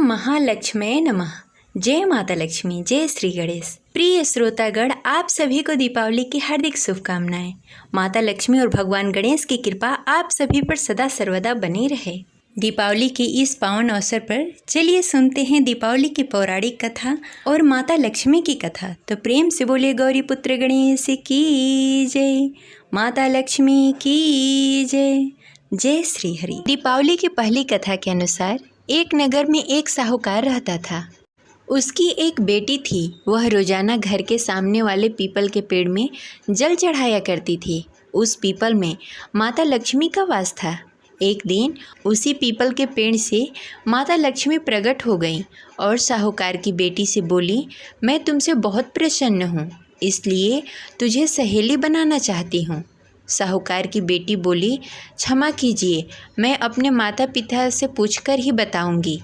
महालक्ष्मी नमः। जय माता लक्ष्मी, जय श्री गणेश। प्रिय श्रोतागण, आप सभी को दीपावली की हार्दिक शुभकामनाएं। माता लक्ष्मी और भगवान गणेश की कृपा आप सभी पर सदा सर्वदा बनी रहे। दीपावली के इस पावन अवसर पर चलिए सुनते हैं दीपावली की पौराणिक कथा और माता लक्ष्मी की कथा। तो प्रेम से बोलिए गौरी पुत्र गणेश की जय, माता लक्ष्मी की जय, जय श्री हरि। दीपावली की पहली कथा के अनुसार एक नगर में एक साहूकार रहता था। उसकी एक बेटी थी। वह रोजाना घर के सामने वाले पीपल के पेड़ में जल चढ़ाया करती थी। उस पीपल में माता लक्ष्मी का वास था। एक दिन उसी पीपल के पेड़ से माता लक्ष्मी प्रकट हो गई और साहूकार की बेटी से बोली, मैं तुमसे बहुत प्रसन्न हूँ, इसलिए तुझे सहेली बनाना चाहती हूँ। साहूकार की बेटी बोली, क्षमा कीजिए, मैं अपने माता पिता से पूछकर ही बताऊंगी।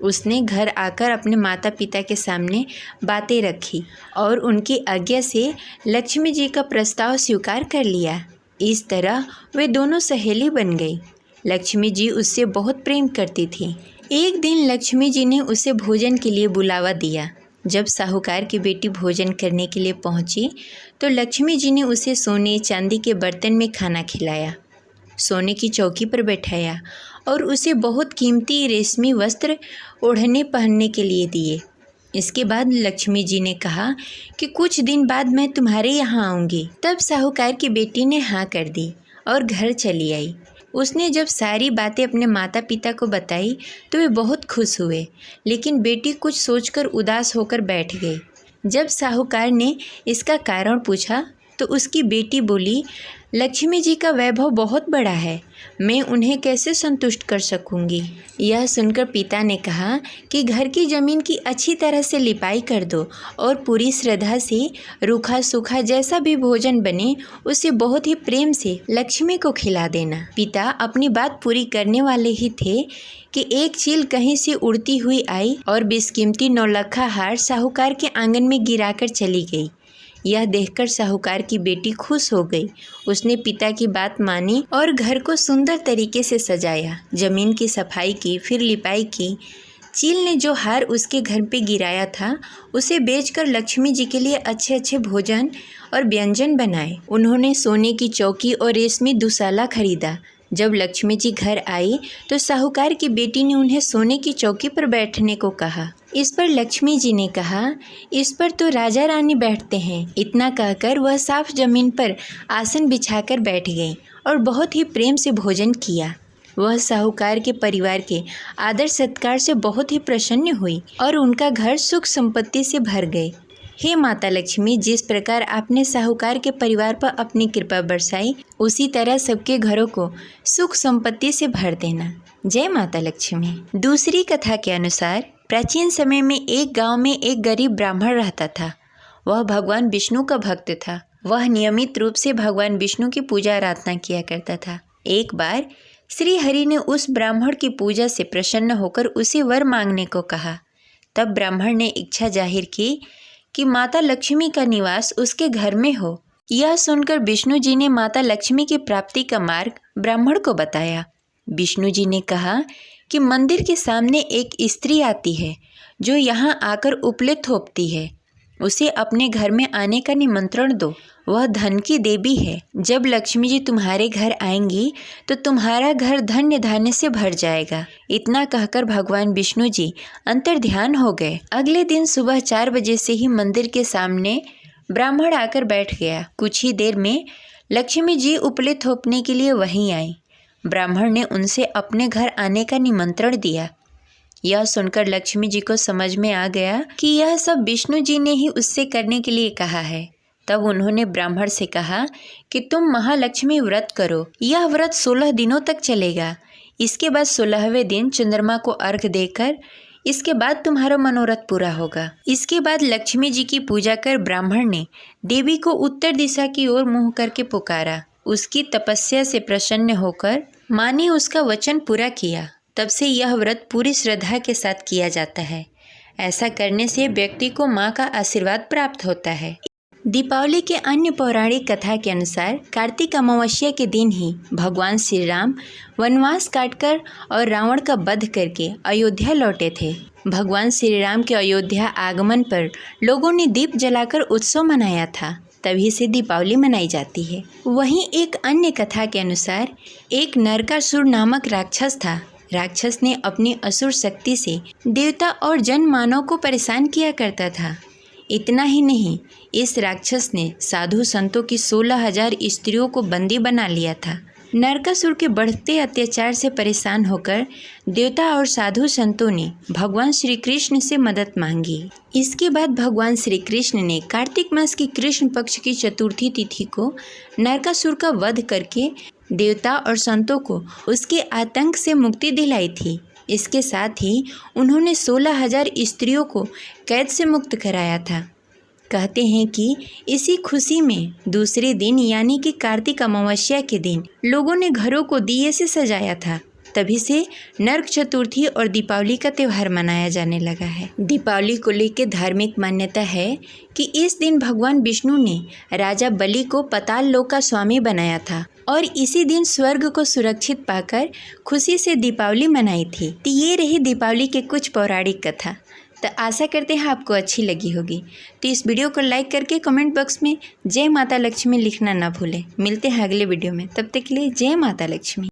उसने घर आकर अपने माता पिता के सामने बातें रखी और उनकी आज्ञा से लक्ष्मी जी का प्रस्ताव स्वीकार कर लिया। इस तरह वे दोनों सहेली बन गई। लक्ष्मी जी उससे बहुत प्रेम करती थी। एक दिन लक्ष्मी जी ने उसे भोजन के लिए बुलावा दिया। जब साहूकार की बेटी भोजन करने के लिए पहुंची तो लक्ष्मी जी ने उसे सोने चांदी के बर्तन में खाना खिलाया, सोने की चौकी पर बैठाया और उसे बहुत कीमती रेशमी वस्त्र ओढ़ने पहनने के लिए दिए। इसके बाद लक्ष्मी जी ने कहा कि कुछ दिन बाद मैं तुम्हारे यहाँ आऊँगी। तब साहूकार की बेटी ने हाँ कर दी और घर चली आई। उसने जब सारी बातें अपने माता पिता को बताई तो वे बहुत खुश हुए, लेकिन बेटी कुछ सोचकर उदास होकर बैठ गई। जब साहूकार ने इसका कारण पूछा तो उसकी बेटी बोली, लक्ष्मी जी का वैभव बहुत बड़ा है, मैं उन्हें कैसे संतुष्ट कर सकूंगी। यह सुनकर पिता ने कहा कि घर की ज़मीन की अच्छी तरह से लिपाई कर दो और पूरी श्रद्धा से रूखा सूखा जैसा भी भोजन बने उसे बहुत ही प्रेम से लक्ष्मी को खिला देना। पिता अपनी बात पूरी करने वाले ही थे कि एक चील कहीं से उड़ती हुई आई और बेशकीमती नौलखा हार साहूकार के आंगन में गिराकर चली गई। यह देखकर साहूकार की बेटी खुश हो गई। उसने पिता की बात मानी और घर को सुंदर तरीके से सजाया, जमीन की सफाई की, फिर लिपाई की। चील ने जो हार उसके घर पे गिराया था उसे बेचकर लक्ष्मी जी के लिए अच्छे अच्छे भोजन और व्यंजन बनाए। उन्होंने सोने की चौकी और रेशमी दुशाला खरीदा। जब लक्ष्मी जी घर आई तो साहूकार की बेटी ने उन्हें सोने की चौकी पर बैठने को कहा। इस पर लक्ष्मी जी ने कहा, इस पर तो राजा रानी बैठते हैं। इतना कहकर वह साफ जमीन पर आसन बिछाकर बैठ गई और बहुत ही प्रेम से भोजन किया। वह साहूकार के परिवार के आदर सत्कार से बहुत ही प्रसन्न हुई और उनका घर सुख संपत्ति से भर गए। हे माता लक्ष्मी, जिस प्रकार आपने साहूकार के परिवार पर अपनी कृपा बरसाई, उसी तरह सबके घरों को सुख संपत्ति से भर देना। जय माता लक्ष्मी। दूसरी कथा के अनुसार प्राचीन समय में एक गांव में एक गरीब ब्राह्मण रहता था। वह भगवान विष्णु का भक्त था। वह नियमित रूप से भगवान विष्णु की पूजा आराधना किया करता था। एक बार श्री हरि ने उस ब्राह्मण की पूजा से प्रसन्न होकर उसे वर मांगने को कहा। तब ब्राह्मण ने इच्छा जाहिर की कि माता लक्ष्मी का निवास उसके घर में हो। यह सुनकर विष्णु जी ने माता लक्ष्मी की प्राप्ति का मार्ग ब्राह्मण को बताया। विष्णु जी ने कहा कि मंदिर के सामने एक स्त्री आती है जो यहाँ आकर उपले थोपती है, उसे अपने घर में आने का निमंत्रण दो। वह धन की देवी है। जब लक्ष्मी जी तुम्हारे घर आएंगी तो तुम्हारा घर धन्य धान्य से भर जाएगा। इतना कहकर भगवान विष्णु जी अंतर्ध्यान हो गए। अगले दिन सुबह 4 बजे से ही मंदिर के सामने ब्राह्मण आकर बैठ गया। कुछ ही देर में लक्ष्मी जी उपले थोपने के लिए वहीं आई। ब्राह्मण ने उनसे अपने घर आने का निमंत्रण दिया। यह सुनकर लक्ष्मी जी को समझ में आ गया कि यह सब विष्णु जी ने ही उससे करने के लिए कहा है। तब उन्होंने ब्राह्मण से कहा कि तुम महालक्ष्मी व्रत करो। यह व्रत 16 दिनों तक चलेगा। इसके बाद 16वें दिन चंद्रमा को अर्घ देकर इसके बाद तुम्हारा मनोरथ पूरा होगा। इसके बाद लक्ष्मी जी की पूजा कर ब्राह्मण ने देवी को उत्तर दिशा की ओर मुँह करके पुकारा। उसकी तपस्या से प्रसन्न होकर माँ ने उसका वचन पूरा किया। तब से यह व्रत पूरी श्रद्धा के साथ किया जाता है। ऐसा करने से व्यक्ति को माँ का आशीर्वाद प्राप्त होता है। दीपावली के अन्य पौराणिक कथा के अनुसार कार्तिक अमावस्या के दिन ही भगवान श्री राम वनवास काटकर और रावण का वध करके अयोध्या लौटे थे। भगवान श्री राम के अयोध्या आगमन पर लोगों ने दीप जलाकर उत्सव मनाया था, तभी से दीपावली मनाई जाती है। वहीं एक अन्य कथा के अनुसार एक नरकासुर नामक राक्षस था। राक्षस ने अपनी असुर शक्ति से देवता और जन मानव को परेशान किया करता था। इतना ही नहीं, इस राक्षस ने साधु संतों की 16,000 स्त्रियों को बंदी बना लिया था। नरकासुर के बढ़ते अत्याचार से परेशान होकर देवता और साधु संतों ने भगवान श्री कृष्ण से मदद मांगी। इसके बाद भगवान श्री कृष्ण ने कार्तिक मास की कृष्ण पक्ष की चतुर्थी तिथि को नरकासुर का वध करके देवता और संतों को उसके आतंक से मुक्ति दिलाई थी। इसके साथ ही उन्होंने 16,000 स्त्रियों को कैद से मुक्त कराया था। कहते हैं कि इसी खुशी में दूसरे दिन यानी कि कार्तिक अमावस्या के दिन लोगों ने घरों को दिए से सजाया था। तभी से नरक चतुर्थी और दीपावली का त्यौहार मनाया जाने लगा है। दीपावली को लेकर धार्मिक मान्यता है कि इस दिन भगवान विष्णु ने राजा बलि को पाताल लोक का स्वामी बनाया था और इसी दिन स्वर्ग को सुरक्षित पाकर खुशी से दीपावली मनाई थी। तो ये रही दीपावली के कुछ पौराणिक कथा। तो आशा करते हैं आपको अच्छी लगी होगी। तो इस वीडियो को लाइक करके कमेंट बॉक्स में जय माता लक्ष्मी लिखना ना भूलें। मिलते हैं अगले वीडियो में, तब तक के लिए जय माता लक्ष्मी।